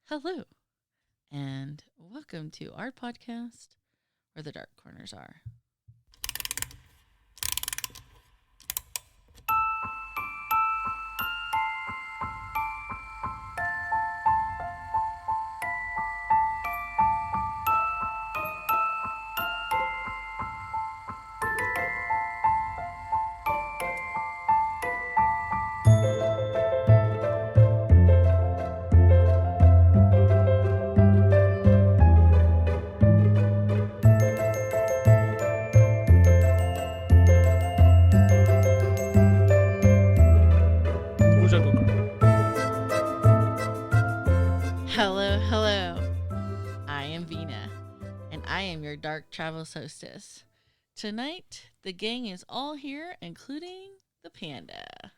Hello, and welcome to our podcast, Where the Dark Corners Are. Hello. I am Vina, and I am your Dark Travels hostess. Tonight, the gang is all here, including the panda.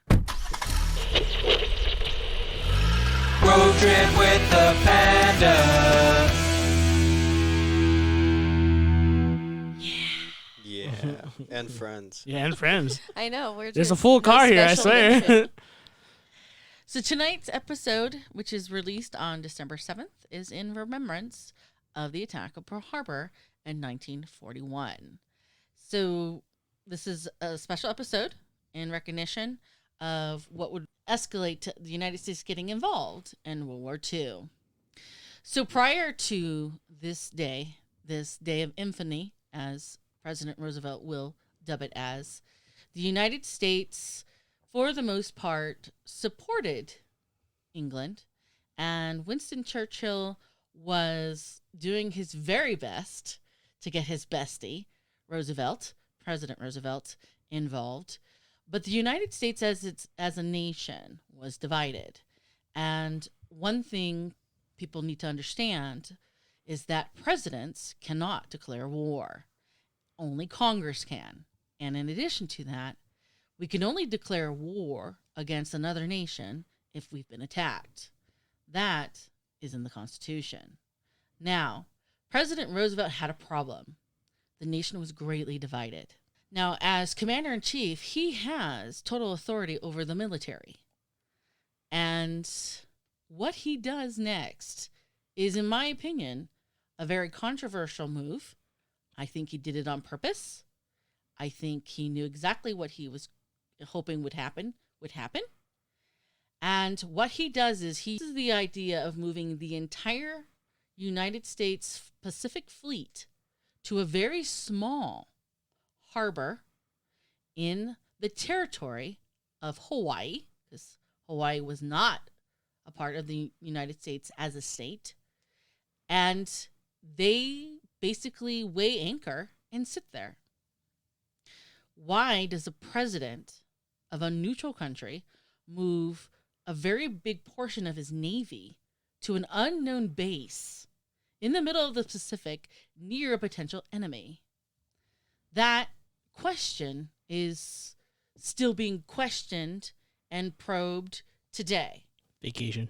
Road trip with the panda. Yeah, and friends. Yeah, and friends. I know. There's a full car here, I swear. So tonight's episode, which is released on December 7th, is in remembrance of the attack of Pearl Harbor in 1941. So this is a special episode in recognition of what would escalate to the United States getting involved in World War II. So prior to this day of infamy, as President Roosevelt will dub it as, the United States, for the most part, supported England, and Winston Churchill was doing his very best to get his bestie, President Roosevelt, involved. But the United States as a nation was divided. And one thing people need to understand is that presidents cannot declare war. Only Congress can. And in addition to that, we can only declare war against another nation if we've been attacked. That is in the Constitution. Now, President Roosevelt had a problem. The nation was greatly divided. Now, as commander-in-chief, he has total authority over the military. And what he does next is, in my opinion, a very controversial move. I think he did it on purpose. I think he knew exactly what he was hoping would happen. And what he does is he uses the idea of moving the entire United States Pacific Fleet to a very small harbor in the territory of Hawaii, because Hawaii was not a part of the United States as a state. And they basically weigh anchor and sit there. Why does the president of a neutral country move a very big portion of his navy to an unknown base in the middle of the Pacific near a potential enemy? That question is still being questioned and probed today. Vacation.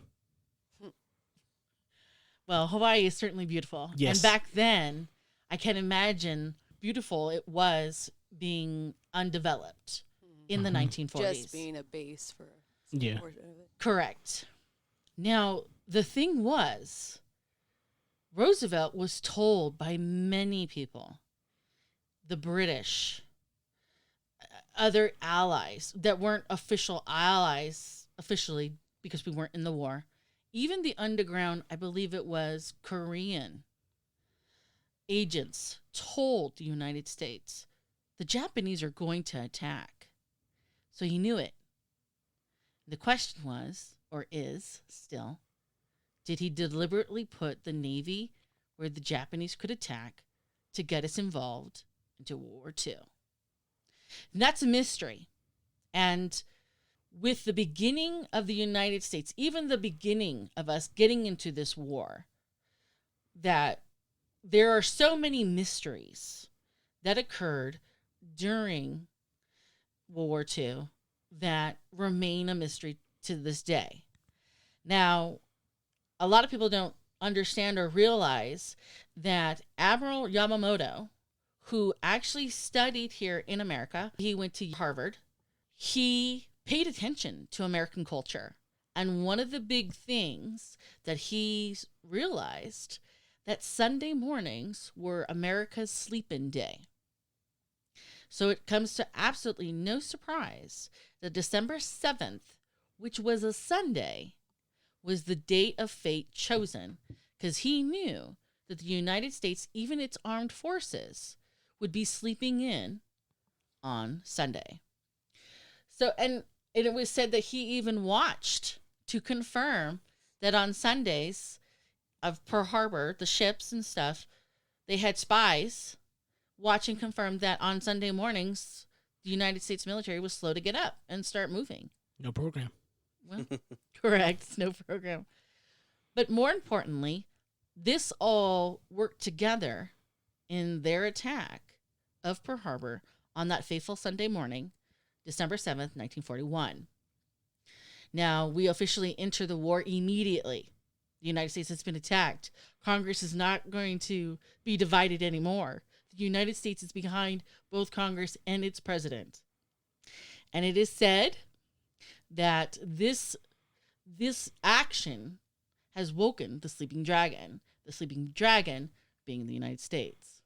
Well, Hawaii is certainly beautiful. Yes. And back then, I can imagine beautiful it was being undeveloped in the 1940s. Just being a base for Yeah. portion of it. Correct. Now, the thing was, Roosevelt was told by many people, the British, other allies that weren't official allies officially because we weren't in the war, even the underground, I believe it was Korean agents told the United States, the Japanese are going to attack. So he knew it. The question was, or is still, did he deliberately put the Navy where the Japanese could attack to get us involved into World War II? And that's a mystery. And with the beginning of the United States, even the beginning of us getting into this war, that there are so many mysteries that occurred during World War II that remain a mystery to this day. Now, a lot of people don't understand or realize that Admiral Yamamoto, who actually studied here in America, he went to Harvard, he paid attention to American culture And one of the big things that he realized that Sunday mornings were America's sleep-in day. So it comes to absolutely no surprise that December 7th, which was a Sunday, was the date of fate chosen, because he knew that the United States, even its armed forces, would be sleeping in on Sunday. So, and it was said that he even watched to confirm that on Sundays of Pearl Harbor, the ships and stuff, they had spies watch and confirm that on Sunday mornings, the United States military was slow to get up and start moving. No program. Well, correct. No program. But more importantly, this all worked together in their attack of Pearl Harbor on that fateful Sunday morning, December 7th, 1941. Now, we officially enter the war immediately. The United States has been attacked. Congress is not going to be divided anymore. The United States is behind both Congress and its president. And it is said that this action has woken the sleeping dragon being the United States.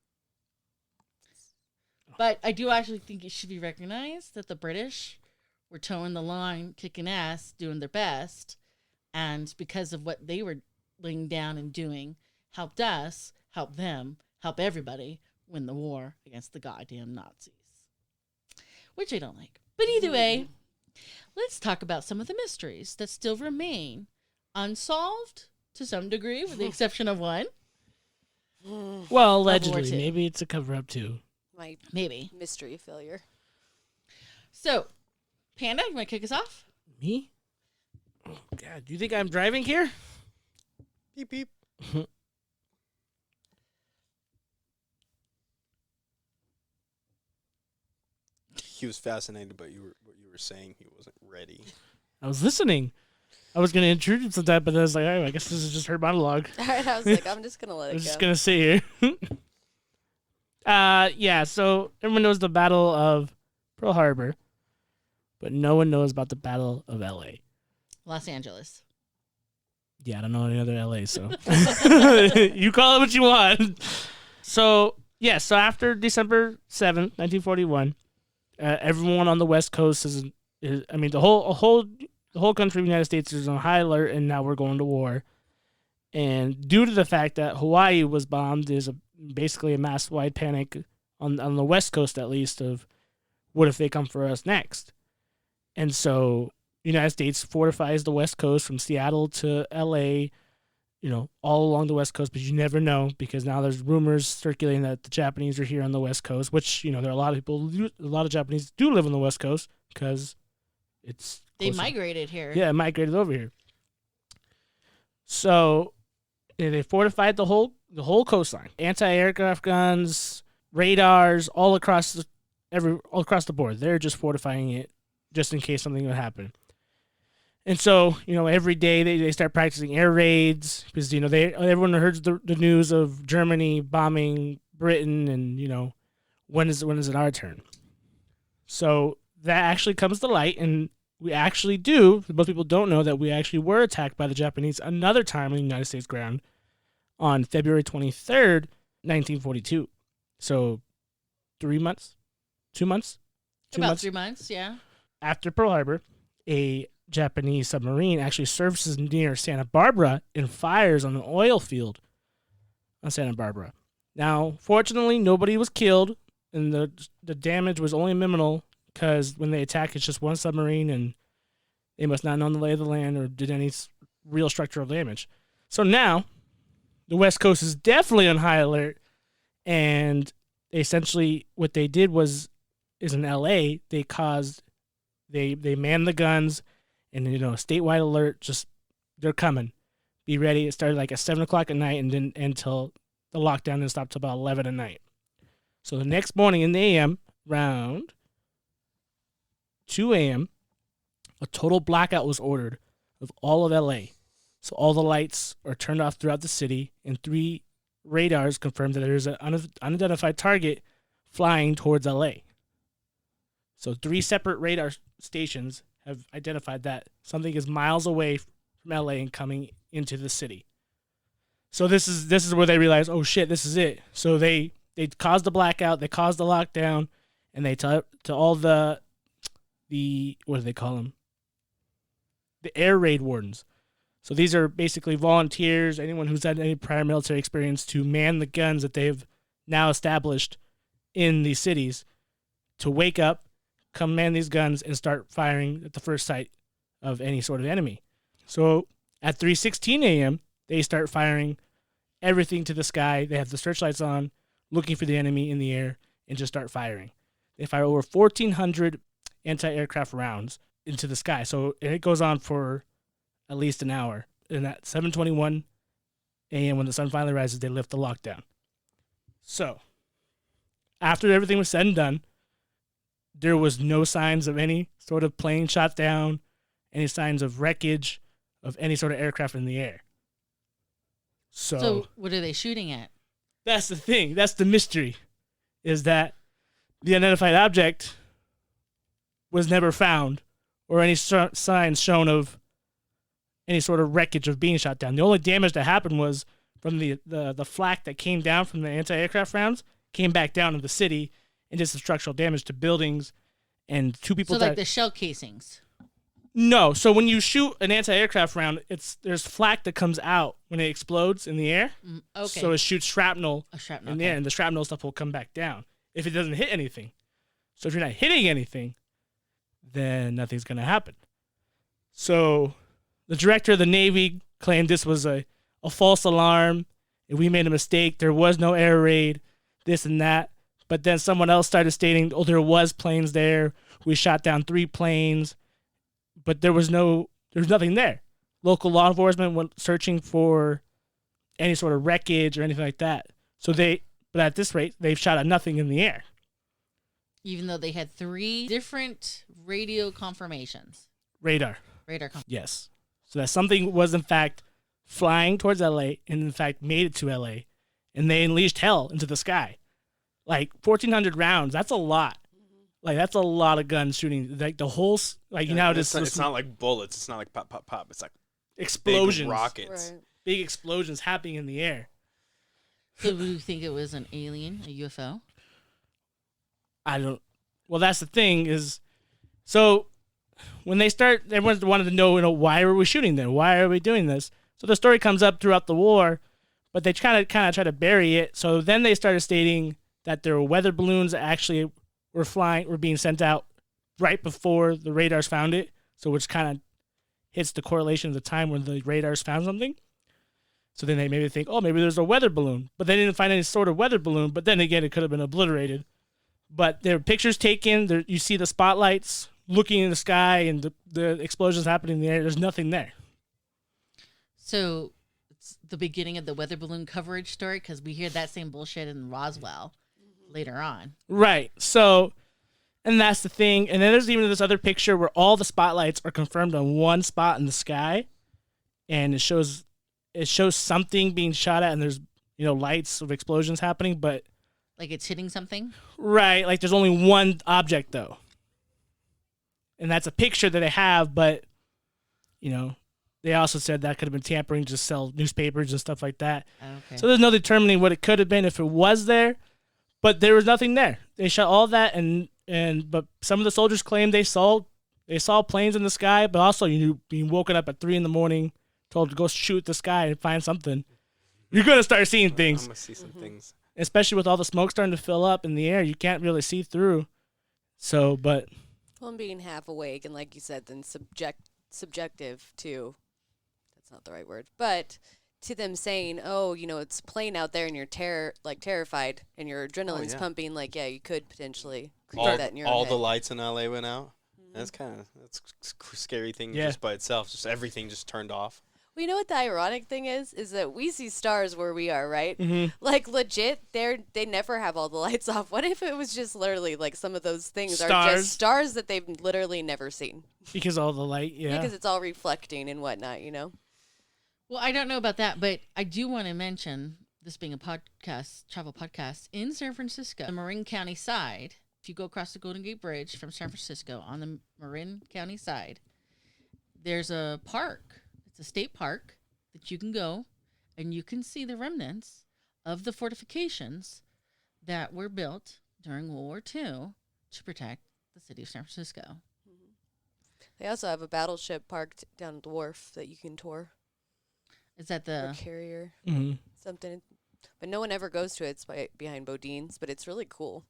But I do actually think it should be recognized that the British were towing the line, kicking ass, doing their best, and because of what they were laying down and doing, helped us, help them, help everybody win the war against the goddamn Nazis. Which I don't like. But either way, let's talk about some of the mysteries that still remain unsolved to some degree, with the exception of one. Well, allegedly. Maybe it's a cover-up, too. Maybe. Mystery failure. So, Panda, you want to kick us off? Me? Oh, God, do you think I'm driving here? Beep, beep. He was fascinated by what you were saying. He wasn't ready. I was listening. I was going to introduce that, but I was like, oh, I guess this is just her monologue. All right, I was like, I'm just going to let it go. I was just going to sit here. Yeah, so everyone knows the Battle of Pearl Harbor, but no one knows about the Battle of L.A. Los Angeles. Yeah, I don't know any other L.A., so you call it what you want. So, yeah, so after December 7th, 1941, everyone on the West Coast the whole country of the United States is on high alert, and now we're going to war. And due to the fact that Hawaii was bombed, there's basically a mass-wide panic on the West Coast, at least, of what if they come for us next? And so the United States fortifies the West Coast from Seattle to L.A., all along the West Coast, but you never know, because now there's rumors circulating that the Japanese are here on the West Coast, which, there are a lot of Japanese do live on the West Coast, because it's They migrated here. Yeah, migrated over here. So they fortified the whole coastline. Anti-aircraft guns, radars, all across the board. They're just fortifying it just in case something would happen. And so, every day they start practicing air raids because, everyone heard the news of Germany bombing Britain and, when is it our turn? So that actually comes to light, and we actually do. Most people don't know that we actually were attacked by the Japanese another time on the United States ground on February 23rd, 1942. So 3 months? 2 months? About 3 months, yeah. After Pearl Harbor, a Japanese submarine actually surfaces near Santa Barbara and fires on an oil field on Santa Barbara. Now, fortunately, nobody was killed, and the damage was only minimal, because when they attack, it's just one submarine, and they must not know the lay of the land or did any real structural damage. So now, the West Coast is definitely on high alert, and essentially what they did is in L.A., they manned the guns, and, statewide alert, just, they're coming. Be ready. It started like at 7 o'clock at night and then until the lockdown didn't stop till about 11 at night. So the next morning in the a.m., around 2 a.m., a total blackout was ordered of all of L.A. So all the lights are turned off throughout the city, and 3 radars confirmed that there's an unidentified target flying towards L.A. So 3 separate radar stations have identified that something is miles away from LA and coming into the city. So this is where they realize, oh shit, this is it. So they caused the blackout, they caused the lockdown, and they tell to all the what do they call them? The air raid wardens. So these are basically volunteers, anyone who's had any prior military experience, to man the guns that they've now established in these cities, to wake up, come man these guns, and start firing at the first sight of any sort of enemy. So at 3:16 a.m., they start firing everything to the sky. They have the searchlights on, looking for the enemy in the air, and just start firing. They fire over 1,400 anti-aircraft rounds into the sky. So it goes on for at least an hour. And at 7:21 a.m., when the sun finally rises, they lift the lockdown. So after everything was said and done, there was no signs of any sort of plane shot down, any signs of wreckage of any sort of aircraft in the air. So what are they shooting at? That's the thing. That's the mystery, is that the unidentified object was never found, or any signs shown of any sort of wreckage of being shot down. The only damage that happened was from the flak that came down from the anti-aircraft rounds, came back down to the city and did some structural damage to buildings, and 2 people So died. like the shell casings. No, so when you shoot an anti-aircraft round, there's flak that comes out when it explodes in the air. Okay. So it shoots shrapnel shrapnel in the air, and the shrapnel stuff will come back down if it doesn't hit anything. So if you're not hitting anything, then nothing's going to happen. So the director of the Navy claimed this was a false alarm, and we made a mistake. There was no air raid, this and that. But then someone else started stating, oh, there was planes there. We shot down 3 planes, but there was nothing there. Local law enforcement went searching for any sort of wreckage or anything like that. But at this rate, they've shot at nothing in the air. Even though they had 3 different radio confirmations. Radar. Radar. Yes. So that something was in fact flying towards LA and in fact made it to LA, and they unleashed hell into the sky. Like 1,400 rounds, that's a lot. Like that's a lot of guns shooting. Like the whole, like you know, it's not like bullets. It's not like pop, pop, pop. It's like explosions, big rockets. Right. big explosions happening in the air. So do you think it was an alien, a UFO? I don't. Well, that's the thing is, so when they start, everyone wanted to know, why are we shooting them? Why are we doing this? So the story comes up throughout the war, but they kind of try to bury it. So then they started stating that there were weather balloons that actually were being sent out right before the radars found it. So which kind of hits the correlation of the time when the radars found something. So then they maybe think, oh, maybe there's a weather balloon, but they didn't find any sort of weather balloon. But then again, it could have been obliterated. But there are pictures taken. There, you see the spotlights looking in the sky and the explosions happening in the air. There's nothing there. So it's the beginning of the weather balloon coverage story, because we hear that same bullshit in Roswell later on. Right. So, and that's the thing. And then there's even this other picture where all the spotlights are confirmed on one spot in the sky, and it shows something being shot at, and there's lights of explosions happening, but Like it's hitting something? right, like there's only one object though. And that's a picture that they have, but they also said that could have been tampering to sell newspapers and stuff like that. Okay. So there's no determining what it could have been if it was there, but there was nothing there. They shot all that, but some of the soldiers claimed they saw planes in the sky, but also being woken up at 3 a.m, told to go shoot the sky and find something. You're gonna start seeing things. I'm gonna see some things. Especially with all the smoke starting to fill up in the air, you can't really see through. So, but Well, and being half awake and, like you said, then subjective to, that's not the right word, but to them saying, oh, it's a plane out there and you're terrified and your adrenaline's pumping, like, yeah, you could potentially create that in your all own the head. lights in LA went out. That's a scary thing just by itself. Just everything just turned off. Well, you know what the ironic thing is that we see stars where we are, right? Mm-hmm. Like legit, they never have all the lights off. What if it was just literally like some of those things are just stars that they've literally never seen? Because all the light, yeah. Because it's all reflecting and whatnot, Well, I don't know about that, but I do want to mention, this being a travel podcast, in San Francisco, the Marin County side, If you go across the Golden Gate Bridge from San Francisco on the Marin County side, there's a park. It's a state park that you can go and you can see the remnants of the fortifications that were built during World War II to protect the city of San Francisco. They also have a battleship parked down at the wharf that you can tour. Is that Or the carrier, Mm-hmm. something. But no one ever goes to it. It's behind Bodine's, but it's really cool.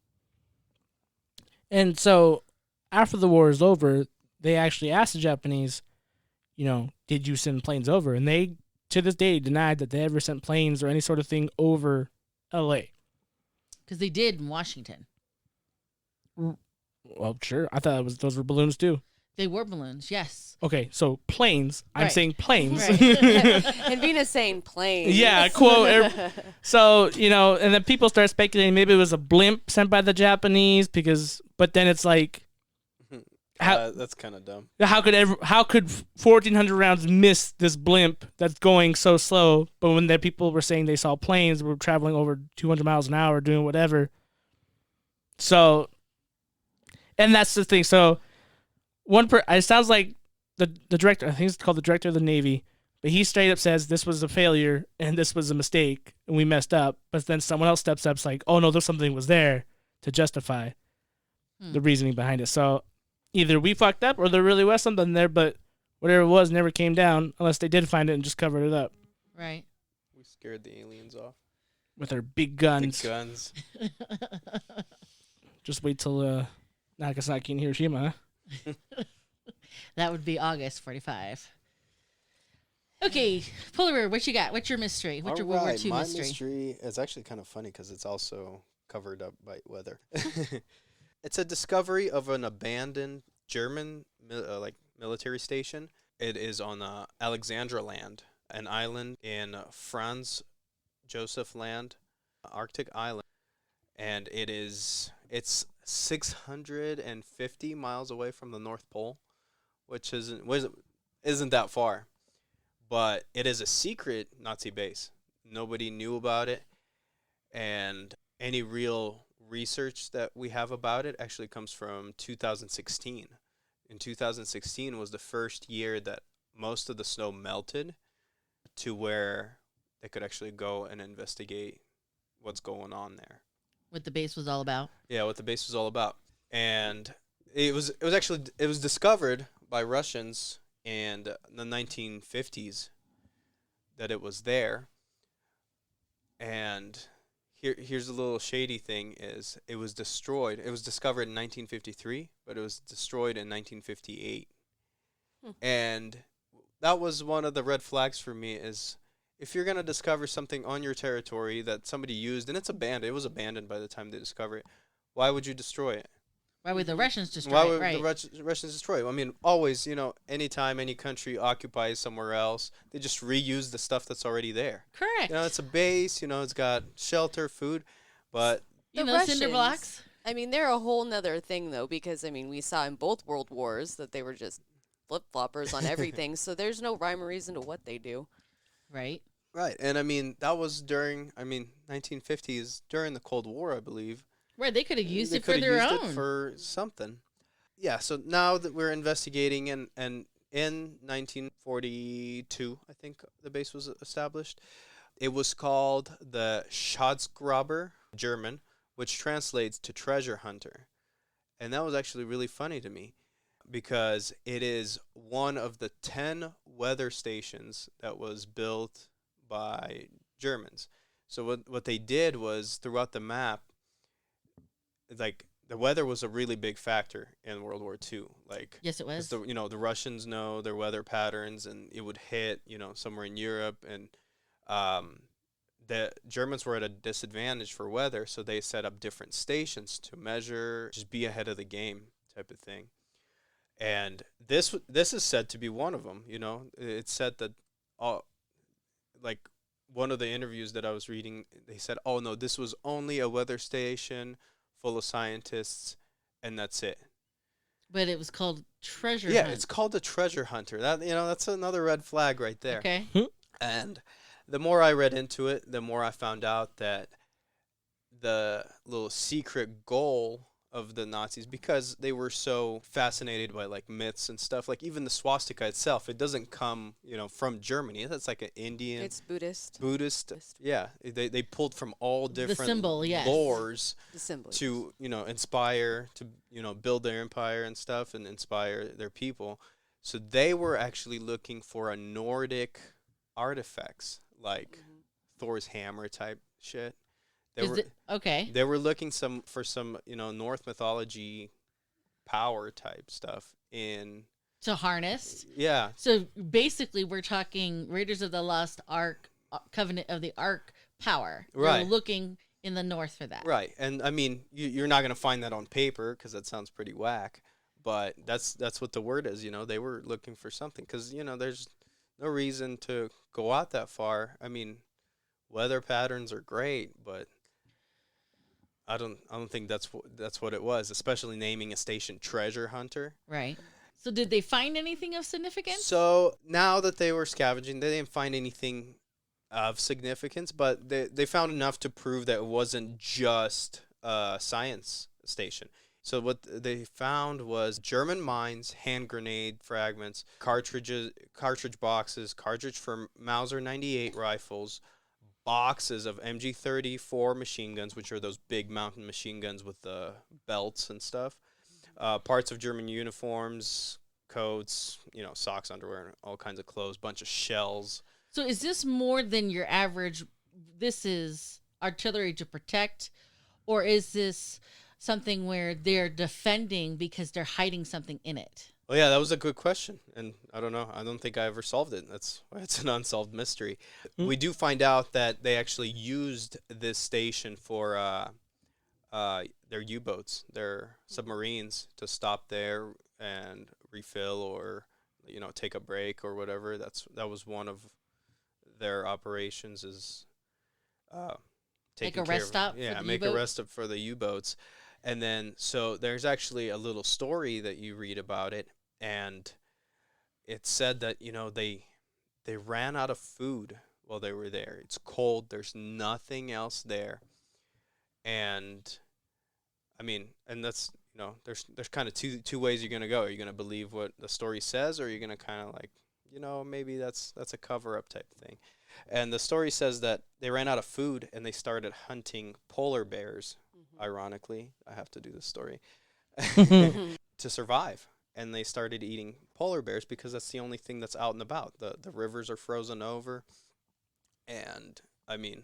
And so after the war is over, they actually asked the Japanese, did you send planes over? And they, to this day, denied that they ever sent planes or any sort of thing over L.A. because they did in Washington. Well, sure. I thought those were balloons too. They were balloons, yes. Okay, so planes. I'm Right. saying planes. Right. And Venus saying planes. Yeah, quote. So, and then people start speculating maybe it was a blimp sent by the Japanese but then it's like, That's kind of dumb. how could 1,400 rounds miss this blimp that's going so slow? But when the people were saying they saw planes were traveling over 200 miles an hour doing whatever. So, and that's the thing. So, it sounds like the director, I think it's called the director of the Navy, but he straight up says this was a failure and this was a mistake and we messed up. But then someone else steps up, like, oh no, there's something was there to justify the reasoning behind it. So either we fucked up or there really was something there, but whatever it was never came down unless they did find it and just covered it up Right. We scared the aliens off. with their big guns. Big guns. Just wait till Nagasaki and Hiroshima. Huh? That would be August 45. Okay, Polar Bear, what you got? What's your mystery? What's your World War II my mystery? is actually kind of funny because it's also covered up by weather. It's a discovery of an abandoned German military station. It is on Alexandra Land, an island in Franz Joseph Land, Arctic island, and it's 650 miles away from the North Pole, which isn't that far, but it is a secret Nazi base. Nobody knew about it, and any real research that we have about it actually comes from 2016. In 2016 was the first year that most of the snow melted to where they could actually go and investigate what's going on there. What the base was all about? Yeah, what the base was all about. And it was discovered by Russians in the 1950s that it was there. And here's a little shady thing is it was destroyed. It was discovered in 1953, but it was destroyed in 1958. And that was one of the red flags for me is if you're going to discover something on your territory that somebody used and it was abandoned by the time they discover it, why would you destroy it? Why would the Russians destroy Why it? would Right. the Russians destroy it? I mean, always, anytime any country occupies somewhere else, they just reuse the stuff that's already there. Correct. It's a base, it's got shelter, food, but You The know, cinder Russians- blocks. I mean, they're a whole nother thing, though, because, we saw in both world wars that they were just flip-floppers on everything, so there's no rhyme or reason to what they do. Right. right. And I mean, that was during, 1950s, during the Cold War, I believe. Right. They could have used They it for coulda their used own. it for something. Yeah, so now that we're investigating and in 1942, I think the base was established. It was called the Schatzgraber, German, which translates to treasure hunter. And that was actually really funny to me because it is one of the 10 weather stations that was built by Germans. So what they did was throughout the map, like the weather was a really big factor in World War II. Like Yes, it 'cause was. the Russians know their weather patterns, and it would hit somewhere in Europe, and the Germans were at a disadvantage for weather, so they set up different stations to measure, just be ahead of the game type of thing. And this is said to be one of them. It's said that like one of the interviews that I was reading, they said, "Oh no, this was only a weather station full of scientists, and that's it." But it was called treasure Yeah, hunt. it's called a treasure hunter. That's another red flag right there. Okay. And the more I read into it, the more I found out that the little secret goal of the Nazis because they were so fascinated by like myths and stuff. Like even the swastika itself, it doesn't come, from Germany. That's like an Indian It's Buddhist. Buddhist. Yeah, they pulled from all different symbol, yes. lores The symbol. to, inspire, to, build their empire and stuff and inspire their people. So they were actually looking for a Nordic artifacts like Thor's hammer type shit. Okay. They were looking for some, North mythology power type stuff in To harness. Yeah. So basically, we're talking Raiders of the Lost Ark, Covenant of the Ark power. Right. They're looking in the north for that. Right. And I mean, you're not going to find that on paper because that sounds pretty whack. But that's what the word is. They were looking for something because there's no reason to go out that far. I mean, weather patterns are great, but I don't think that's what it was. Especially naming a station Treasure Hunter. Right. So did they find anything of significance? So now that they were scavenging, they didn't find anything of significance, but they found enough to prove that it wasn't just a science station. So what they found was German mines, hand grenade fragments, cartridge boxes, cartridge for Mauser 98 rifles, boxes of MG-34 machine guns, which are those big mountain machine guns with the belts and stuff, parts of German uniforms, coats, socks, underwear, and all kinds of clothes, bunch of shells. So is this more than your average, this is artillery to protect, or is this something where they're defending because they're hiding something in it? Well, yeah, that was a good question, and I don't know. I don't think I ever solved it. That's why it's an unsolved mystery. We do find out that they actually used this station for their U-boats, their submarines, to stop there and refill or take a break or whatever. That was one of their operations is taking Make a rest stop for yeah, the make a U-boat? rest stop for the U-boats. And then so there's actually a little story that you read about it, and it said that they ran out of food while they were there. It's cold, there's nothing else there. And I mean, and that's there's kind of two ways you're going to go. Are you going to believe what the story says, or are you going to kind of like, maybe that's a cover-up type thing? And the story says that they ran out of food and they started hunting polar bears. Ironically, I have to do this story to survive. And they started eating polar bears because that's the only thing that's out and about. The rivers are frozen over. And I mean,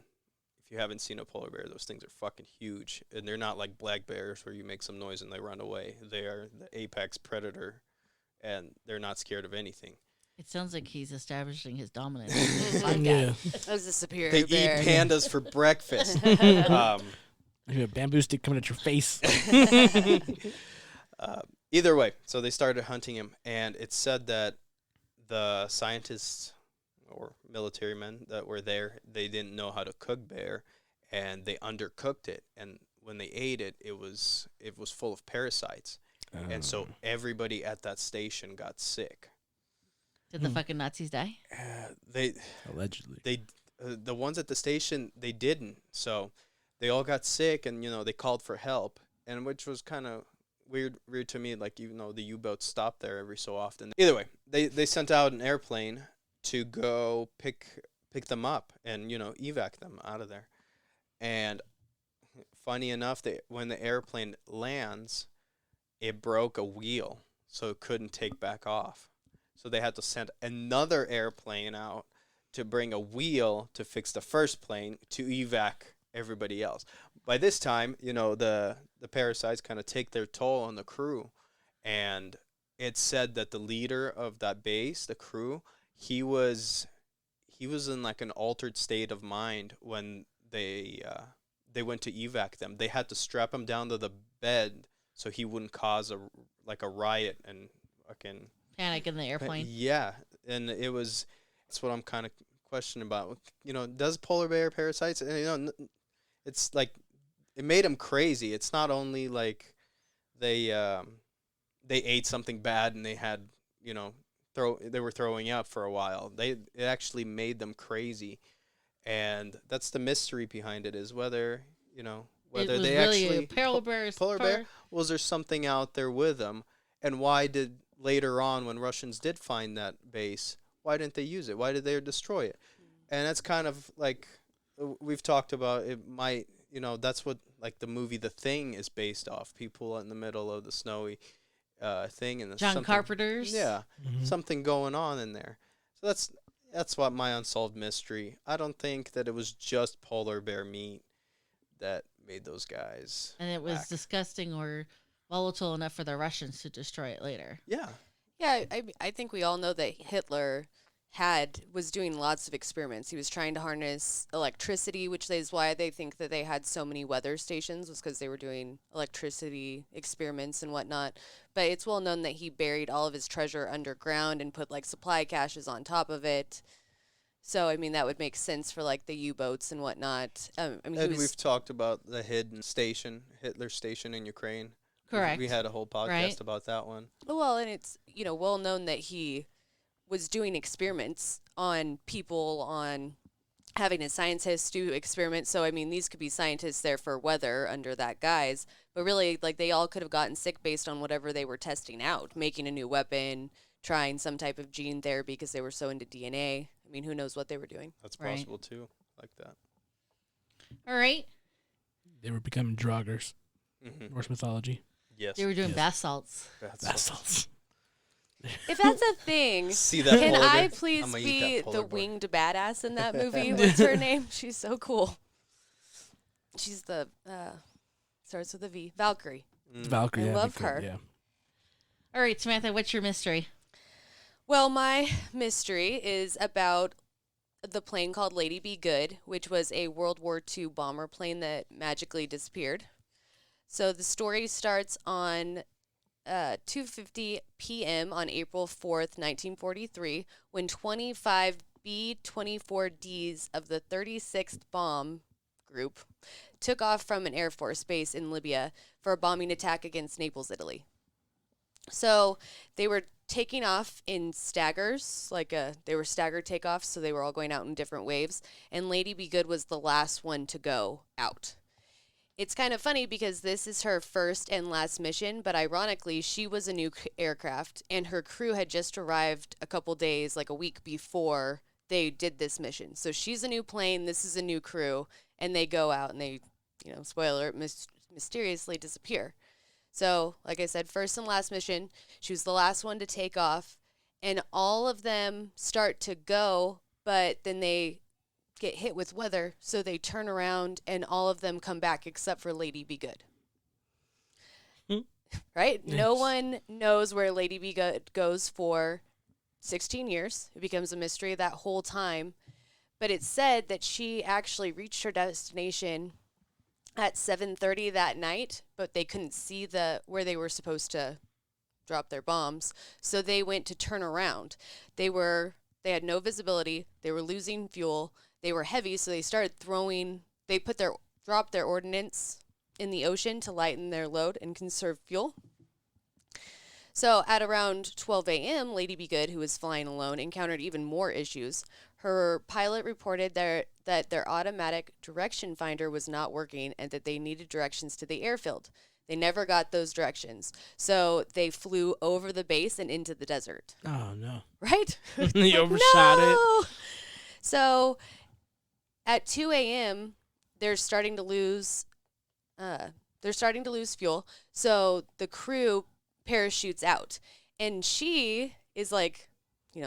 if you haven't seen a polar bear, those things are fucking huge. And they're not like black bears where you make some noise and they run away. They are the apex predator, and they're not scared of anything. It sounds like he's establishing his dominance in this podcast. Yeah. That was a superior They bear. eat pandas for breakfast. You have a bamboo stick coming at your face. Either way, so they started hunting him, and it said that the scientists or military men that were there, they didn't know how to cook bear, and they undercooked it. And when they ate it, it was full of parasites, and so everybody at that station got sick. Did the fucking Nazis die? Allegedly. The ones at the station, they didn't. So they all got sick, and they called for help, and which was kind of weird to me. Like, even though the U-boats stopped there every so often. Either way, they sent out an airplane to go pick them up and evac them out of there. And funny enough, when the airplane lands, it broke a wheel, so it couldn't take back off. So they had to send another airplane out to bring a wheel to fix the first plane to evac everybody else. By this time, the parasites kind of take their toll on the crew, and it said that the leader of that base, the crew, he was in like an altered state of mind when they went to evac them. They had to strap him down to the bed so he wouldn't cause a riot and fucking Panic in the airplane. Yeah, and that's what I'm kind of questioning about. Does polar bear parasites? And, it's like it made them crazy. It's not only like they ate something bad and they had they were throwing up for a while. It actually made them crazy, and that's the mystery behind it, is whether it was they really actually a polar bear. polar bear, was there something out there with them, and why did later on when Russians did find that base, why didn't they use it? Why did they destroy it? And that's kind of like we've talked about. It might, that's what like the movie The Thing is based off. People in the middle of the snowy thing, and John Carpenter's. Yeah, Mhm. something going on in there. So that's what my unsolved mystery. I don't think that it was just polar bear meat that made those guys. And it was whack. disgusting or volatile enough for the Russians to destroy it later. Yeah. Yeah, I think we all know that Hitler was doing lots of experiments. He was trying to harness electricity, which is why they think that they had so many weather stations, was because they were doing electricity experiments and whatnot. But it's well known that he buried all of his treasure underground and put like supply caches on top of it. So I mean that would make sense for like the U-boats and whatnot. I mean, And we've talked about the hidden station, Hitler station in Ukraine. Correct. We had a whole podcast Right. about that one. well, and it's well known that he was doing experiments on people, on having a scientist do experiments. So I mean, these could be scientists there for weather under that guise, but really, like they all could have gotten sick based on whatever they were testing out, making a new weapon, trying some type of gene therapy because they were so into DNA. I mean, who knows what they were doing? That's Right. possible too, like that. All right. They were becoming draugrs. Mm-hmm. Norse mythology. Yes. They were doing Yes. bath salts. Vassals. If that's a thing, See that can polar I bear? please I'ma eat be that polar the bear. winged badass in that movie? What's her name? She's so cool. She's the starts with a V. Valkyrie. Mm. Valkyrie. I that'd be love good, her. Yeah. All right, Samantha, what's your mystery? Well, my mystery is about the plane called Lady Be Good, which was a World War II bomber plane that magically disappeared. So the story starts on 2:50 p.m. on April 4th, 1943, when 25 B-24Ds of the 36th Bomb Group took off from an Air Force base in Libya for a bombing attack against Naples, Italy. So they were taking off in staggers, they were staggered takeoffs, so they were all going out in different waves, and Lady Be Good was the last one to go out. It's kind of funny because this is her first and last mission, but ironically, she was a new aircraft, and her crew had just arrived a couple days, like a week before they did this mission. So she's a new plane, this is a new crew, and they go out and they, spoiler, mysteriously disappear. So, like I said, first and last mission, she was the last one to take off, and all of them start to go, but then they get hit with weather, so they turn around and all of them come back except for Lady Be Good. Right? No Yes. one knows where Lady Be Good goes for 16 years. It becomes a mystery that whole time. But it's said that she actually reached her destination at 7:30 that night, but they couldn't see where they were supposed to drop their bombs, so they went to turn around. They had no visibility, they were losing fuel, they were heavy, so they dropped their ordnance in the ocean to lighten their load and conserve fuel. So at around 12 a.m., Lady Be Good, who was flying alone, encountered even more issues. Her pilot reported that their automatic direction finder was not working and that they needed directions to the airfield. They never got those directions. So they flew over the base and into the desert. Oh no. Right? You overshot it. No! So at 2 a.m., they're starting to lose fuel. So the crew parachutes out, and she is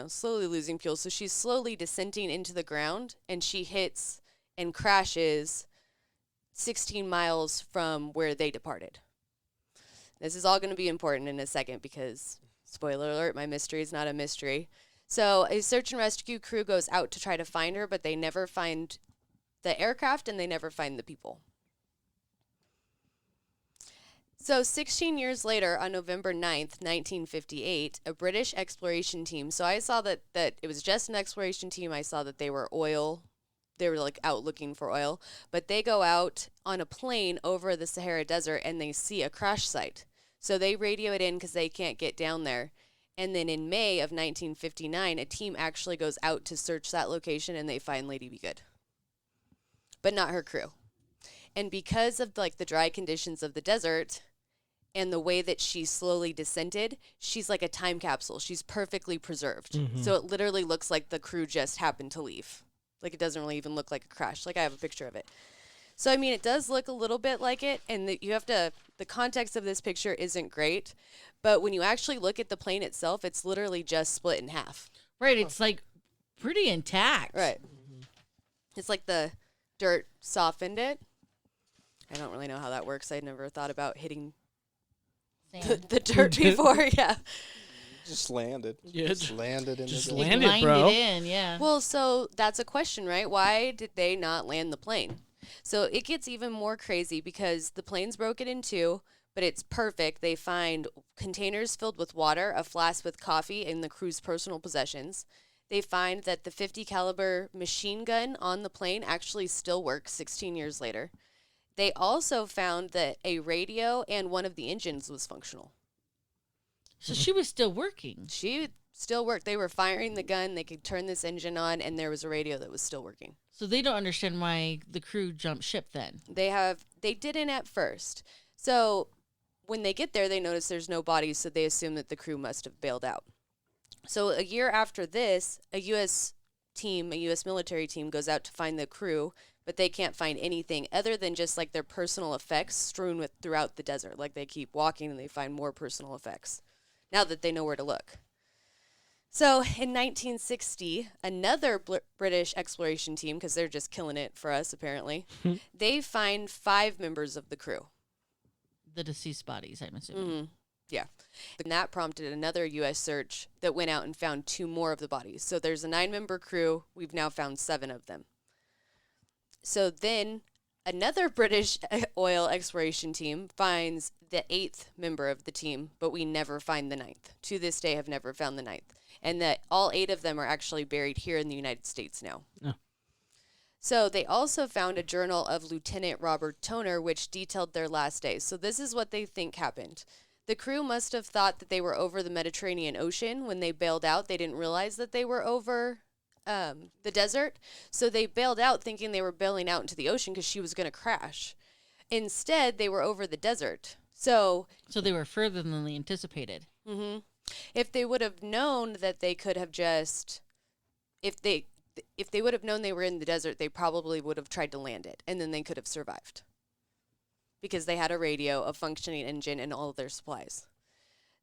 slowly losing fuel. So she's slowly descending into the ground, and she hits and crashes 16 miles from where they departed. This is all going to be important in a second because, spoiler alert, my mystery is not a mystery. So a search and rescue crew goes out to try to find her, but they never find the aircraft and they never find the people. So 16 years later, on November 9th, 1958, a British exploration team. So I saw that it was just an exploration team. I saw that they were out looking for oil. But they go out on a plane over the Sahara Desert and they see a crash site. So they radio it in because they can't get down there. And then in May of 1959, a team actually goes out to search that location and they find Lady Be Good. But not her crew. And because of like the dry conditions of the desert and the way that she slowly descended, she's like a time capsule. She's perfectly preserved. So it literally looks like the crew just happened to leave. Like it doesn't really even look like a crash. Like I have a picture of it. So I mean, it does look a little bit like it, and you have to. The context of this picture isn't great, but when you actually look at the plane itself, it's literally just split in half. Right. It's like pretty intact. Right. It's like the dirt softened it. I don't really know how that works. I never thought about hitting the dirt before. Yeah. Just landed. Yeah, Just landed in just the landed. Lined bro. it in, yeah. Well, so that's a question, right? Why did they not land the plane? So it gets even more crazy because the plane's broken in two, but it's perfect. They find containers filled with water, a flask with coffee, and the crew's personal possessions. They find that the 50 caliber machine gun on the plane actually still works 16 years later. They also found that a radio and one of the engines was functional. So she was still working. She still worked. They were firing the gun. They could turn this engine on, and there was a radio that was still working. So they don't understand why the crew jumped ship then. They didn't at first. So when they get there, they notice there's no bodies, so they assume that the crew must have bailed out. So a year after this, a U.S. military team goes out to find the crew, but they can't find anything other than just like their personal effects strewn throughout the desert. Like they keep walking and they find more personal effects now that they know where to look. So in 1960, another British exploration team, because they're just killing it for us apparently, they find 5 members of the crew. The deceased bodies, I'm assuming. Yeah. And that prompted another U.S. search that went out and found 2 more of the bodies. So there's a 9-member crew. We've now found 7 of them. So then another British oil exploration team finds the 8th member of the team, but we never find the 9th. To this day, have never found the 9th. And that all 8 of them are actually buried here in the United States now. Oh. So they also found a journal of Lieutenant Robert Toner, which detailed their last days. So this is what they think happened. The crew must have thought that they were over the Mediterranean Ocean. When they bailed out, they didn't realize that they were over the desert. So they bailed out thinking they were bailing out into the ocean because she was going to crash. Instead, they were over the desert. So they were further than they anticipated. if they would have known that they could have just, if they would have known they were in the desert, they probably would have tried to land it, and then they could have survived. Because they had a radio, a functioning engine, and all of their supplies.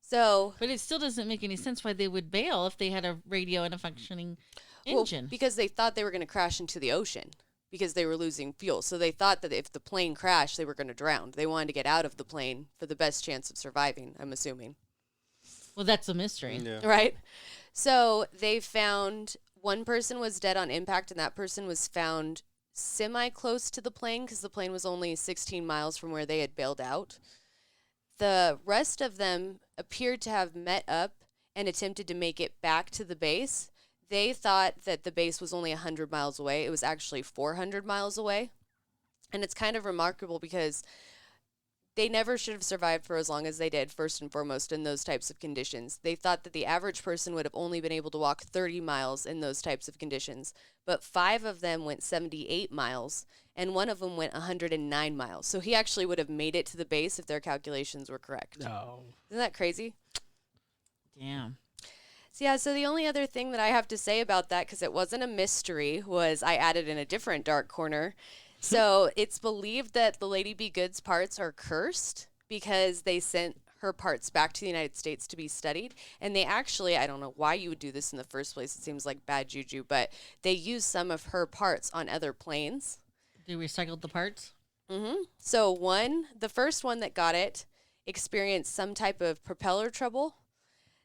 So, But it still doesn't make any sense why they would bail if they had a radio and a functioning engine. well, because they thought they were going to crash into the ocean because they were losing fuel. So they thought that if the plane crashed, they were going to drown. They wanted to get out of the plane for the best chance of surviving, I'm assuming. Well, that's a mystery. Yeah. Right? So they found one person was dead on impact, and that person was found semi-close to the plane because the plane was only 16 miles from where they had bailed out. The rest of them appeared to have met up and attempted to make it back to the base. They thought that the base was only 100 miles away. It was actually 400 miles away. And it's kind of remarkable because they never should have survived for as long as they did, first and foremost, in those types of conditions. They thought that the average person would have only been able to walk 30 miles in those types of conditions. But 5 of them went 78 miles, and one of them went 109 miles. So he actually would have made it to the base if their calculations were correct. No. Isn't that crazy? Damn. So yeah, so the only other thing that I have to say about that, because it wasn't a mystery, was I added in a different dark corner. So it's believed that the Lady Be Good's parts are cursed because they sent her parts back to the United States to be studied. And they actually, I don't know why you would do this in the first place. It seems like bad juju, but they used some of her parts on other planes. They recycled the parts? So the first one that got it experienced some type of propeller trouble.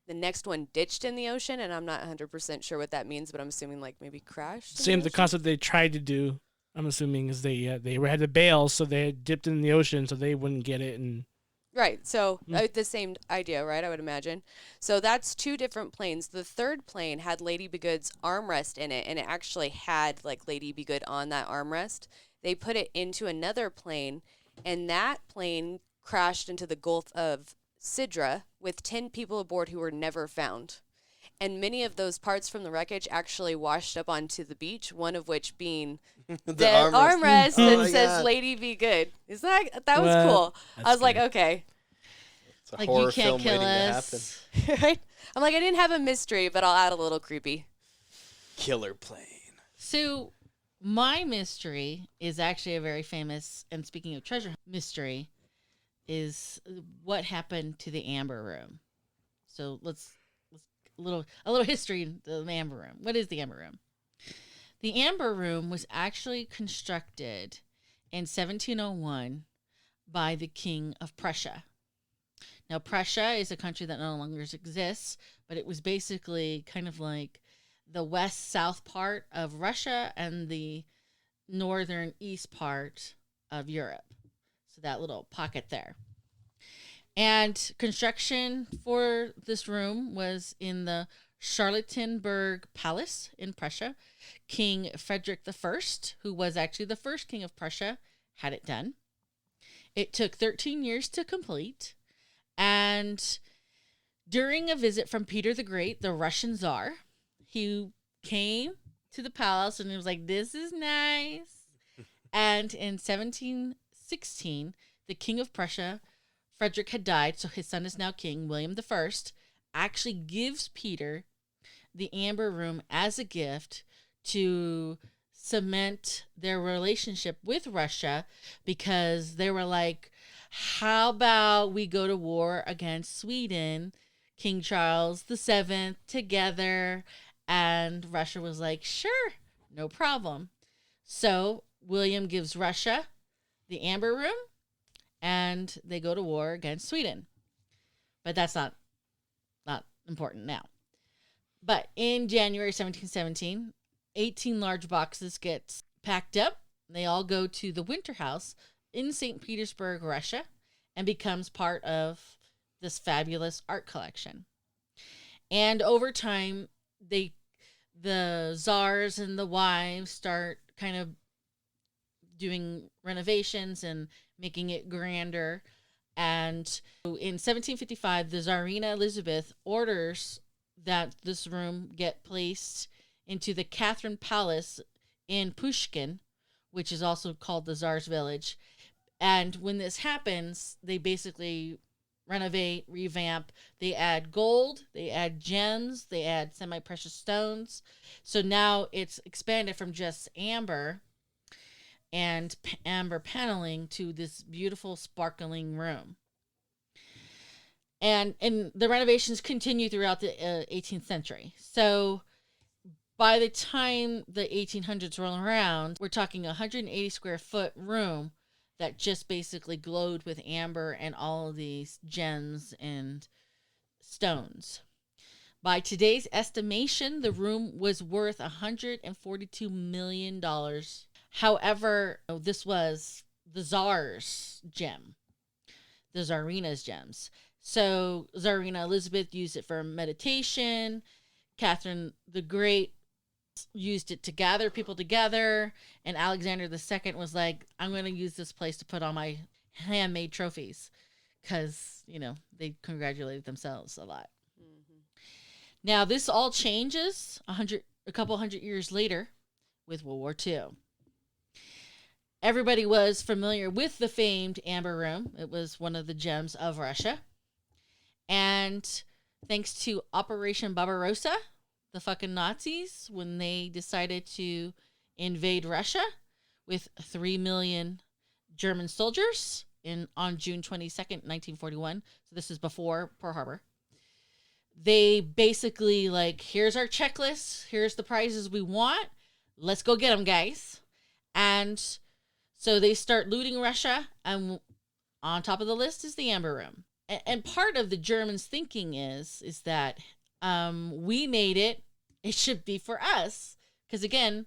The next one ditched in the ocean, and I'm not 100% sure what that means, but I'm assuming like maybe crashed. Same the concept they tried to do. I'm assuming is they had to bail, so they had dipped in the ocean so they wouldn't get it. And Right. So the same idea, right? I would imagine. So that's 2 different planes. The third plane had Lady Be Good's armrest in it, and it actually had like Lady Be Good on that armrest. They put it into another plane, and that plane crashed into the Gulf of Sidra with 10 people aboard who were never found. and many of those parts from the wreckage actually washed up onto the beach, one of which being the armrest Oh that my says God. "Lady Be Good." Is that was Well, cool? that's I was like, good. okay, It's a Like, horror you can't film kill waiting to happen. us. right? I'm like, I didn't have a mystery, but I'll add a little creepy. Killer plane. So, my mystery is actually a very famous, and speaking of treasure mystery, is what happened to the Amber Room. So let's a little history of the Amber Room. What is the Amber Room? The Amber Room was actually constructed in 1701 by the King of Prussia. Now, Prussia is a country that no longer exists, but it was basically kind of like the west-south part of Russia and the northern east part of Europe. So that little pocket there. And construction for this room was in the Charlottenburg Palace in Prussia. King Frederick I, who was actually the first king of Prussia, had it done. It took 13 years to complete. And during a visit from Peter the Great, the Russian Tsar, he came to the palace and he was like, "This is nice." And in 1716, the King of Prussia, Frederick, had died, so his son is now king. William I actually gives Peter the Amber Room as a gift to cement their relationship with Russia, because they were like, how about we go to war against Sweden, King Charles VII, together? And Russia was like, sure, no problem. So William gives Russia the Amber Room, and they go to war against Sweden. But that's not important now. But in January 1717, 18 large boxes get packed up. They all go to the Winter House in St. Petersburg, Russia, and becomes part of this fabulous art collection. And over time, the czars and the wives start kind of doing renovations and making it grander. And in 1755, the Tsarina Elizabeth orders that this room get placed into the Catherine Palace in Pushkin, which is also called the Tsar's Village. And when this happens, they basically renovate, revamp. They add gold, they add gems, they add semi-precious stones. So now it's expanded from just amber and amber paneling to this beautiful sparkling room. And the renovations continue throughout the 18th century. So by the time the 1800s roll around, we're talking a 180 square foot room that just basically glowed with amber and all of these gems and stones. By today's estimation, the room was worth $142 million. However, this was the Tsar's gem, the Tsarina's gems. So Tsarina Elizabeth used it for meditation. Catherine the Great used it to gather people together. And Alexander II was like, I'm going to use this place to put all my handmade trophies. Because, they congratulated themselves a lot. Mm-hmm. Now, this all changes a couple hundred years later with World War II. Everybody was familiar with the famed Amber Room. It was one of the gems of Russia. And thanks to Operation Barbarossa, the fucking Nazis, when they decided to invade Russia with 3 million German soldiers on June 22nd, 1941. So this is before Pearl Harbor. They basically here's our checklist. Here's the prizes we want. Let's go get them, guys. And so they start looting Russia. And on top of the list is the Amber Room. And part of the Germans' thinking is that we made it. It should be for us. Because, again,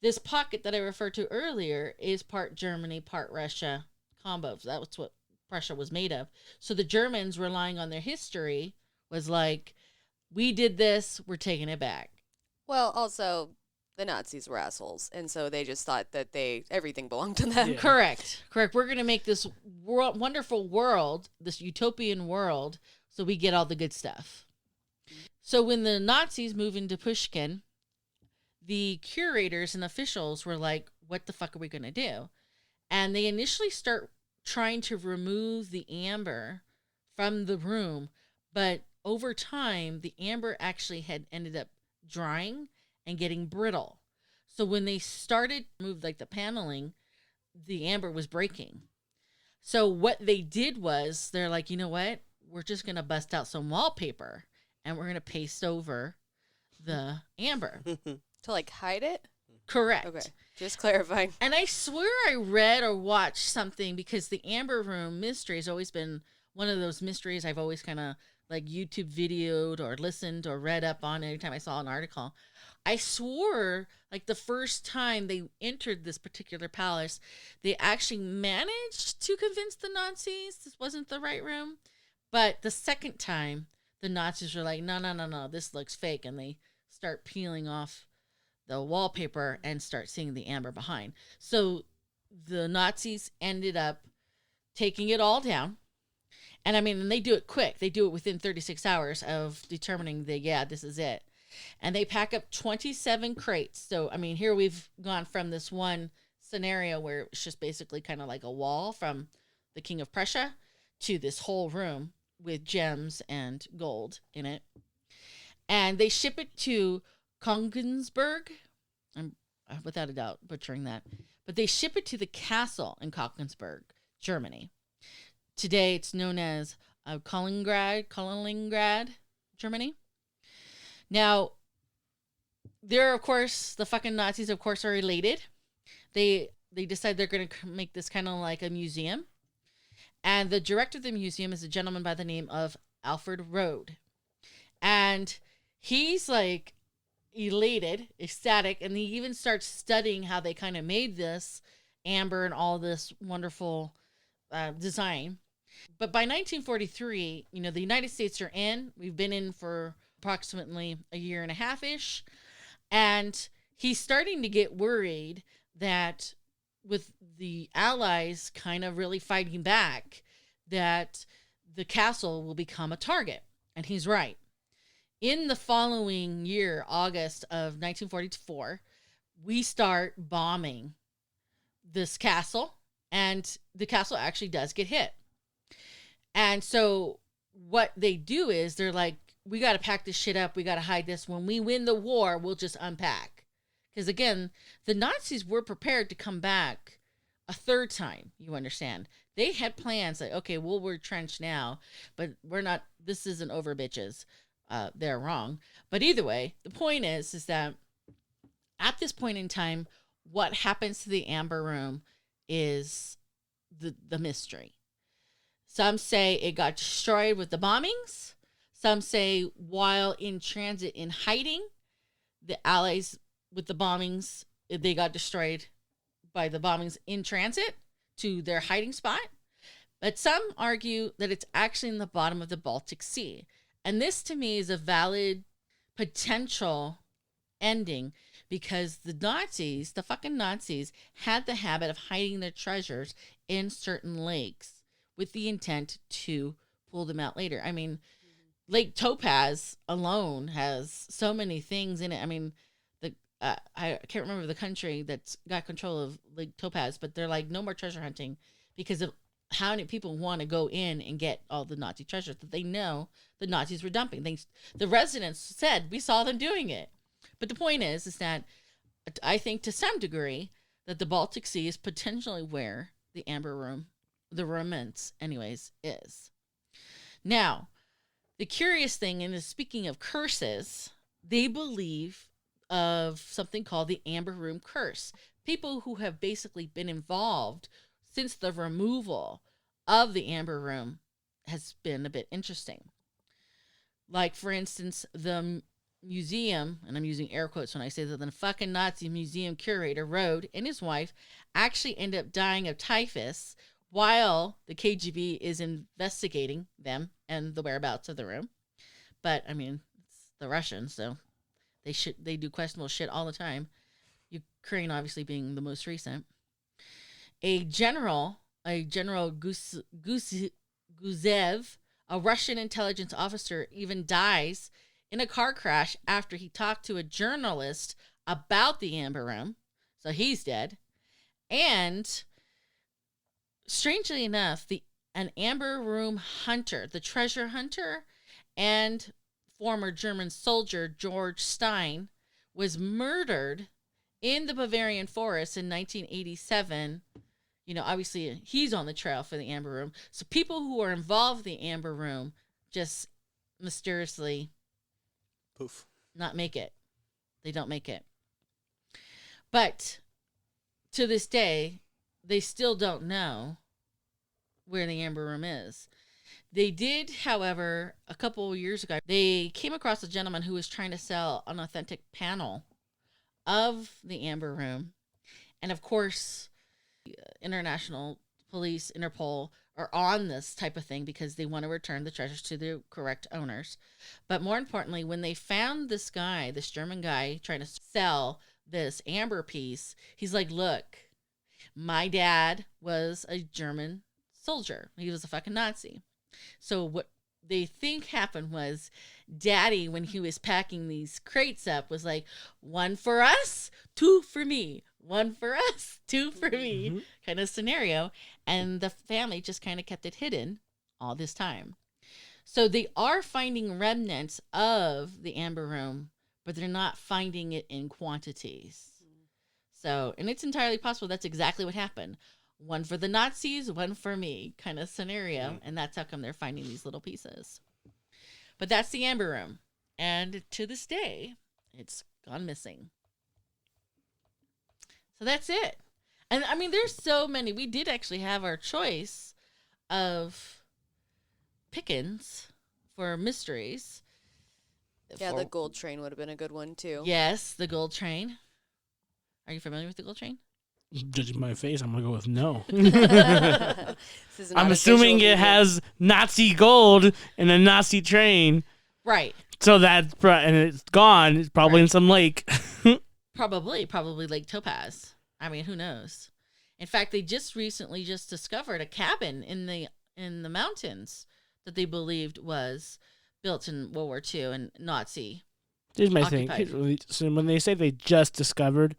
this pocket that I referred to earlier is part Germany, part Russia combo. So that's what Prussia was made of. So the Germans, relying on their history, was like, we did this, we're taking it back. Well, also, the Nazis were assholes, and so they just thought that everything belonged to them. Yeah. Correct. We're going to make this wonderful world, this utopian world, so we get all the good stuff. So when the Nazis move into Pushkin, the curators and officials were like, what the fuck are we going to do? And they initially start trying to remove the amber from the room, but over time, the amber actually had ended up drying and getting brittle. So when they started to move like the paneling, the amber was breaking. So what they did was they're like, you know what? We're just going to bust out some wallpaper and we're going to paste over the amber. To like hide it? Correct. Okay. Just clarifying. And I swear I read or watched something, because the Amber Room mystery has always been one of those mysteries I've always kind of like YouTube videoed or listened or read up on anytime I saw an article. I swore like the first time they entered this particular palace, they actually managed to convince the Nazis this wasn't the right room. But the second time, the Nazis were like, no, this looks fake. And they start peeling off the wallpaper and start seeing the amber behind. So the Nazis ended up taking it all down. And I mean, and they do it quick. They do it within 36 hours of determining this is it. And they pack up 27 crates. So, I mean, here we've gone from this one scenario where it's just basically kind of like a wall from the King of Prussia to this whole room with gems and gold in it. And they ship it to Kongensberg. I'm without a doubt butchering that. But they ship it to the castle in Kongensberg, Germany. Today it's known as Kaliningrad, Germany. Now, there, of course, the fucking Nazis, of course, are elated. They decide they're going to make this kind of like a museum. And the director of the museum is a gentleman by the name of Alfred Rode. And he's like elated, ecstatic, and he even starts studying how they kind of made this amber and all this wonderful design. But by 1943, the United States are in. We've been in for approximately a year and a half-ish. And he's starting to get worried that with the Allies kind of really fighting back, that the castle will become a target. And he's right. In the following year, August of 1944, we start bombing this castle, and the castle actually does get hit. And so what they do is they're like, we got to pack this shit up. We got to hide this. When we win the war, we'll just unpack. Because again, the Nazis were prepared to come back a third time, you understand. They had plans like, okay, we'll retrench now, but we're not, this isn't over, bitches. They're wrong. But either way, the point is that at this point in time, what happens to the Amber Room is the mystery. Some say it got destroyed with the bombings. Some say while in transit in hiding, the Allies with the bombings, they got destroyed by the bombings in transit to their hiding spot. But some argue that it's actually in the bottom of the Baltic Sea. And this to me is a valid potential ending, because the Nazis, the fucking Nazis, had the habit of hiding their treasures in certain lakes with the intent to pull them out later. I mean, Lake Topaz alone has so many things in it. I mean, I can't remember the country that's got control of Lake Topaz, but they're like, no more treasure hunting because of how many people want to go in and get all the Nazi treasures that they know the Nazis were dumping. The residents said, we saw them doing it. But the point is that I think to some degree that the Baltic Sea is potentially where the Amber Room, the remnants anyways, is. Now, the curious thing, and speaking of curses, they believe of something called the Amber Room curse. People who have basically been involved since the removal of the Amber Room has been a bit interesting. Like, for instance, the museum, and I'm using air quotes when I say that, the fucking Nazi museum curator Rode and his wife actually end up dying of typhus while the KGB is investigating them and the whereabouts of the room. But, I mean, it's the Russians, so they do questionable shit all the time. Ukraine obviously being the most recent. A general Guzev, a Russian intelligence officer, even dies in a car crash after he talked to a journalist about the Amber Room. So he's dead. And strangely enough, an Amber Room hunter, the treasure hunter, and former German soldier George Stein was murdered in the Bavarian forest in 1987. You know, obviously he's on the trail for the Amber Room. So people who are involved in the Amber Room just mysteriously Poof. not make it. They don't make it. But to this day, they still don't know where the Amber Room is. They did, however, a couple of years ago, they came across a gentleman who was trying to sell an authentic panel of the Amber Room. And of course, international police, Interpol, are on this type of thing because they want to return the treasures to the correct owners. But more importantly, when they found this guy, this German guy trying to sell this amber piece, he's like, look, my dad was a German soldier. He was a fucking Nazi. So what they think happened was Daddy, when he was packing these crates up, was like, one for us, two for me. One for us, two for me, kind of scenario. And the family just kind of kept it hidden all this time. So they are finding remnants of the Amber Room, but they're not finding it in quantities. So, and it's entirely possible that's exactly what happened. One for the Nazis, one for me, kind of scenario. And that's how come they're finding these little pieces. But that's the Amber Room. And to this day, it's gone missing. So that's it. And I mean, there's so many. We did actually have our choice of pickings for mysteries. Yeah, the gold train would have been a good one too. Yes, the gold train. Are you familiar with the gold train? Judging my face, I'm gonna go with no. This is not I'm a assuming visual it medium. has Nazi gold and a Nazi train, Right. so and it's gone. It's probably in Right. some lake. Probably Lake Topaz. I mean, who knows? In fact, they just recently discovered a cabin in the mountains that they believed was built in World War II and Nazi. Here's my Occupied. thing. So when they say they just discovered,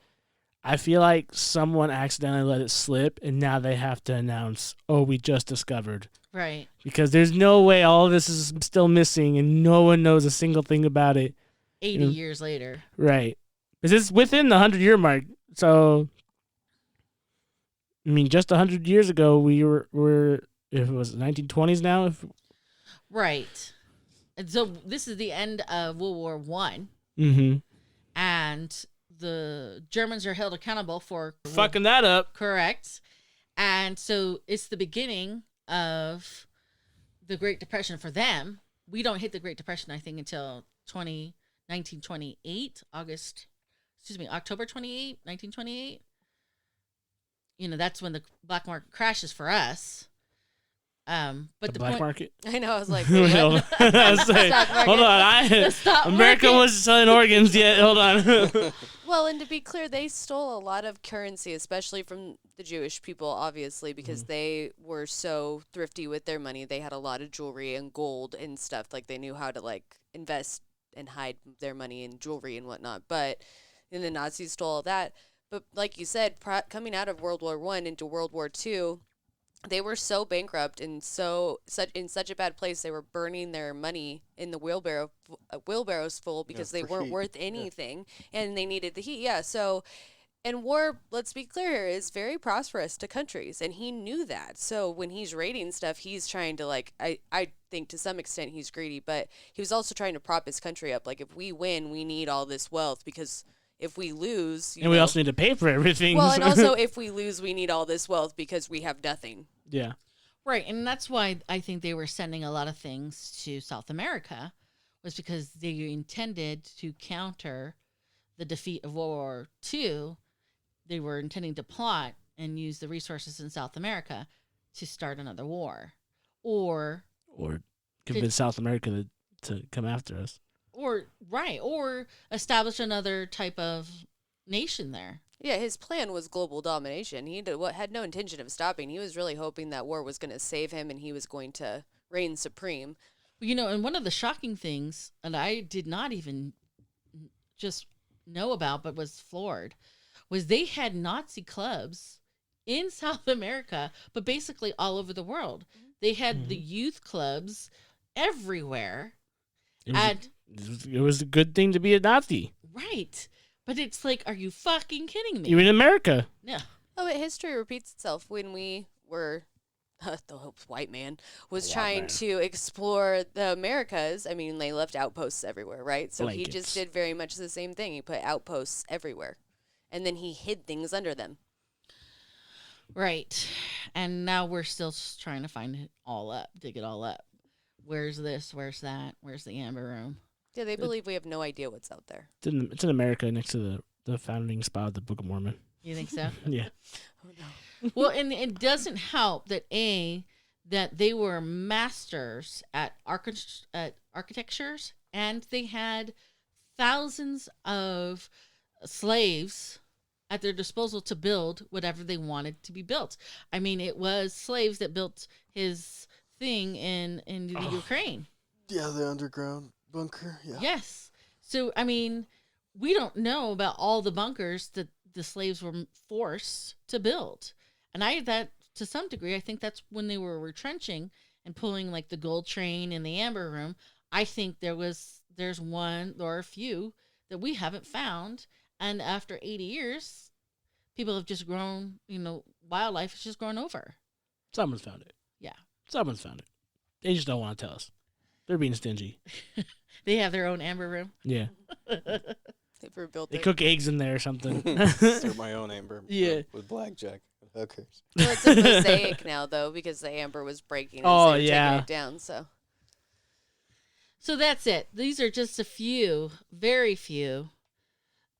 I feel like someone accidentally let it slip, and now they have to announce, "Oh, we just discovered." Right. Because there's no way all of this is still missing, and no one knows a single thing about it. 80 years later. Right. Because it's within the 100-year mark. So, I mean, just 100 years ago, we were if it was 1920s now. Right. And so this is the end of World War One, and the Germans are held accountable for Fucking that up. Correct. And so it's the beginning of the Great Depression for them. We don't hit the Great Depression, I think, until 1928, October 28, 1928. You know, that's when the black market crashes for us. But the black point, market. I know. I was like, Hold what? on. I was like, Stock market. hold on. The stock America market. wasn't selling organs yet. Hold on. Well, and to be clear, they stole a lot of currency, especially from the Jewish people, obviously, because they were so thrifty with their money. They had a lot of jewelry and gold and stuff. Like, they knew how to, like, invest and hide their money in jewelry and whatnot. But then the Nazis stole all that. But like you said, coming out of World War I into World War II, they were so bankrupt and in such a bad place. They were burning their money in the wheelbarrows full because they weren't heat. worth anything, and they needed the heat. Yeah, so and war, let's be clear here, is very prosperous to countries, and he knew that. So when he's raiding stuff, he's trying to I think to some extent he's greedy, but he was also trying to prop his country up. Like, if we win, we need all this wealth, because if we lose, And we also need to pay for everything. well, and also if we lose, we need all this wealth because we have nothing. Yeah. Right, and that's why I think they were sending a lot of things to South America, was because they intended to counter the defeat of World War II. They were intending to plot and use the resources in South America to start another war, or convince South America to come after us. or establish another type of nation there. Yeah, his plan was global domination. He had no intention of stopping. He was really hoping that war was going to save him and he was going to reign supreme. And one of the shocking things, and I did not even just know about, but was floored, was they had Nazi clubs in South America, but basically all over the world. They had the youth clubs everywhere. It was a good thing to be a Nazi. Right. But it's like, are you fucking kidding me? Even in America. Yeah. Oh, but history repeats itself. When we were, the white man was trying to explore the Americas, I mean, they left outposts everywhere, right? So he just did very much the same thing. He put outposts everywhere. And then he hid things under them. Right. And now we're still trying to find it all up, dig it all up. Where's this? Where's that? Where's the Amber Room? Yeah, they believe we have no idea what's out there. It's in America next to the founding spot of the Book of Mormon. You think so? Yeah. Oh, no. Well, and it doesn't help that they were masters at architectures, and they had thousands of slaves at their disposal to build whatever they wanted to be built. I mean, it was slaves that built his thing in the Ukraine. Yeah, the underground bunker. Yeah. Yes. So, I mean, we don't know about all the bunkers that the slaves were forced to build. And that to some degree, I think that's when they were retrenching and pulling like the gold train in the Amber Room. I think there's one or a few that we haven't found. And after 80 years, people have just grown, wildlife has just grown over. Someone's found it. Yeah. Someone's found it. They just don't want to tell us. They're being stingy. They have their own Amber Room. Yeah. They've rebuilt They it. cook eggs in there or something. Stir my own amber. Yeah. With blackjack and hookers. Well, it's a mosaic now, though, because the amber was breaking. Oh, they were yeah. taking it down, so. So that's it. These are just a few, very few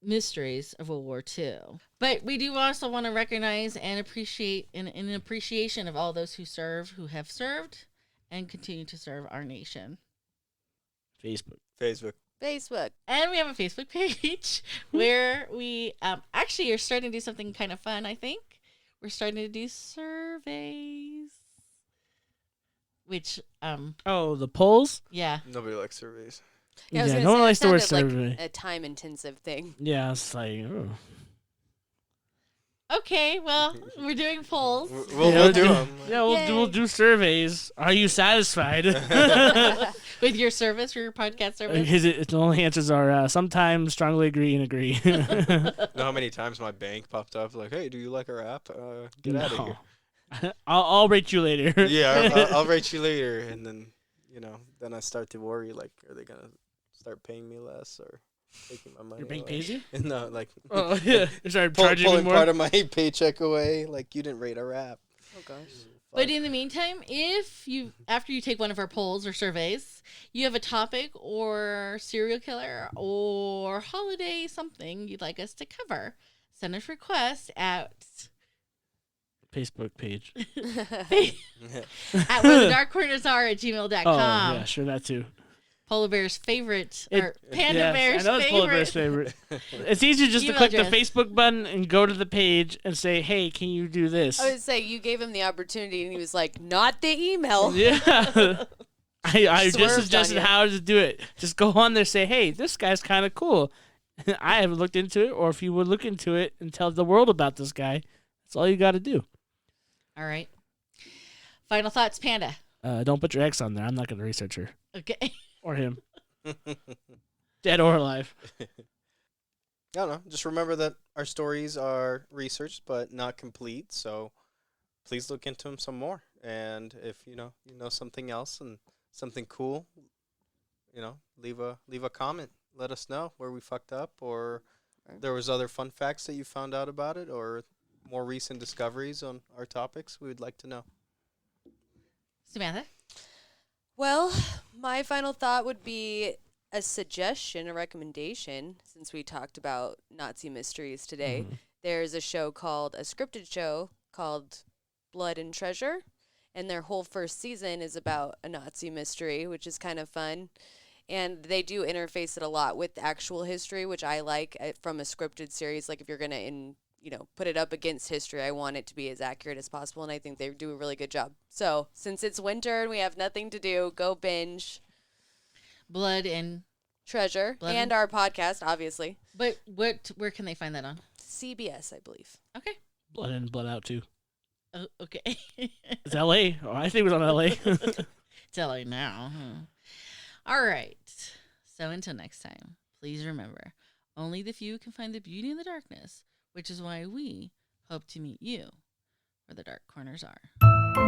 mysteries of World War II. But we do also want to recognize and appreciate an appreciation of all those who have served, and continue to serve our nation. Facebook. Facebook. And we have a Facebook page where we actually are starting to do something kind of fun, I think. We're starting to do surveys. Which, the polls? yeah. Nobody likes surveys. Yeah, I was gonna no one say, likes that the word sounded survey. like a time-intensive thing. Yeah, it's like, Okay, well, we're doing polls. We'll do them. Yeah, Yay. we'll do surveys. Are you satisfied? With your service, your podcast service. The only answers are sometimes strongly agree and agree. Know how many times my bank popped up like, hey, do you like our app? Get out of here. I'll rate you later. Yeah, I'll rate you later. And then, then I start to worry, like, are they going to start paying me less or taking my money Your bank away? pays you? No, like, Oh, yeah. They started charging me pulling more. part of my paycheck away. Like, you didn't rate our app. Oh, gosh. But in the meantime, after you take one of our polls or surveys, you have a topic or serial killer or holiday something you'd like us to cover, send us requests at Facebook page. at where the dark corners are at gmail.com. Oh, yeah, sure, that too. Polar Bear's favorite, or Panda Yes, Bear's I know it's favorite. Polar Bear's favorite. It's easy just to Email click address. the Facebook button and go to the page and say, hey, can you do this? I would say you gave him the opportunity, and he was like, not the email. Yeah. I just Swerved on suggested you. how to do it. Just go on there, say, hey, this guy's kind of cool. I haven't looked into it, or if you would look into it and tell the world about this guy, that's all you got to do. All right. Final thoughts, Panda. Don't put your ex on there. I'm not going to research her Okay. or him, dead or alive. I don't know. Just remember that our stories are researched but not complete. So please look into them some more. And if you know something else and something cool, leave a comment. Let us know where we fucked up, or there was other fun facts that you found out about it, or more recent discoveries on our topics. We would like to know. Samantha? Well, my final thought would be a suggestion, a recommendation, since we talked about Nazi mysteries today. There's a scripted show called Blood and Treasure, and their whole first season is about a Nazi mystery, which is kind of fun. And they do interface it a lot with actual history, which I like from a scripted series. Like if you're going to put it up against history, I want it to be as accurate as possible, and I think they do a really good job. So since it's winter and we have nothing to do, go binge Blood and Treasure. Blood And our podcast, obviously. but where can they find that on? CBS, I believe. Okay. Blood in, blood out too. Oh, okay. It's L.A. Oh, I think it was on L.A. It's LA now. All right. So until next time, please remember, only the few can find the beauty in the darkness, which is why we hope to meet you where the dark corners are.